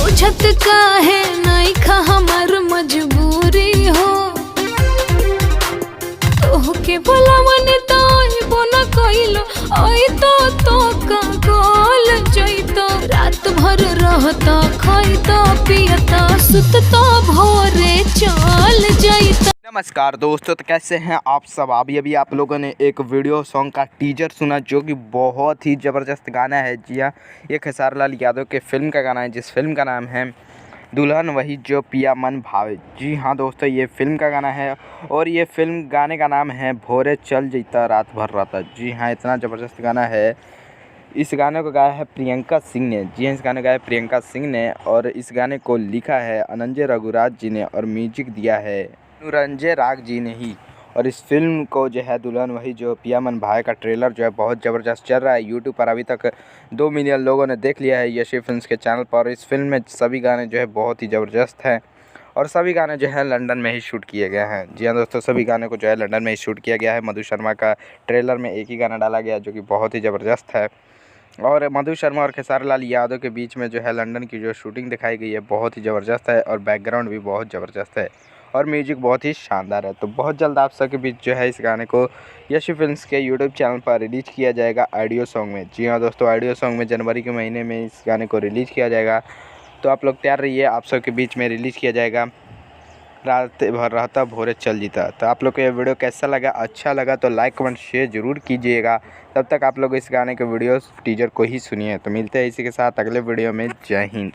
बुझत काहे नहीं खा हमार मजबूरी हो। तोहके बोलावन तो आइबो न कइलो, आई तो का गोल जइतो। रात भर रहता खाइता पियता सुतता भोरे चल जइता। नमस्कार दोस्तों, तो कैसे हैं आप सब। अभी आप लोगों ने एक वीडियो सॉन्ग का टीजर सुना जो कि बहुत ही ज़बरदस्त गाना है। जी हाँ, ये खेसारी लाल यादव के फिल्म का गाना है, जिस फिल्म का नाम है दुल्हन वही जो पिया मन भावे। जी हाँ दोस्तों, ये फिल्म का गाना है और ये फिल्म गाने का नाम है भोरे चल जइता रात भर रहता। जी हाँ, इतना ज़बरदस्त गाना है। इस गाने को गाया है प्रियंका सिंह ने। जी हाँ, इस गाने को गाया प्रियंका सिंह ने और इस गाने को लिखा है अनंजय रघुराज जी ने और म्यूजिक दिया है अनुरंजय राग जी ने ही। और इस फिल्म को जो है दुल्हन वही जो पिया मन भाई का ट्रेलर जो है बहुत ज़बरदस्त चल रहा है। यूट्यूब पर अभी तक 2 मिलियन लोगों ने देख लिया है यशी फिल्म्स के चैनल पर। इस फिल्म में सभी गाने जो है बहुत ही ज़बरदस्त हैं और सभी गाने जो है लंदन में ही शूट किए गए हैं। जी हाँ दोस्तों, सभी गाने को जो है लंदन में ही शूट किया गया है। मधु शर्मा का ट्रेलर में एक ही गाना डाला गया जो कि बहुत ही ज़बरदस्त है। और मधु शर्मा और खेसारी लाल यादव के बीच में जो है लंदन की जो शूटिंग दिखाई गई है बहुत ही ज़बरदस्त है और बैकग्राउंड भी बहुत ज़बरदस्त है और म्यूजिक बहुत ही शानदार है। तो बहुत जल्द आप सबके बीच जो है इस गाने को यशी फिल्म्स के यूट्यूब चैनल पर रिलीज़ किया जाएगा ऑडियो सॉन्ग में। जी हाँ दोस्तों, ऑडियो सॉन्ग में जनवरी के महीने में इस गाने को रिलीज़ किया जाएगा। तो आप लोग तैयार रहिए, आप सबके बीच में रिलीज़ किया जाएगा रात भर रहता भोरे चल जीता। तो आप लोग को ये वीडियो कैसा लगा, अच्छा लगा तो लाइक कमेंट शेयर ज़रूर कीजिएगा। तब तक आप लोग इस गाने के वीडियो टीजर को ही सुनिए। तो मिलते हैं इसी के साथ अगले वीडियो में। जय हिंद।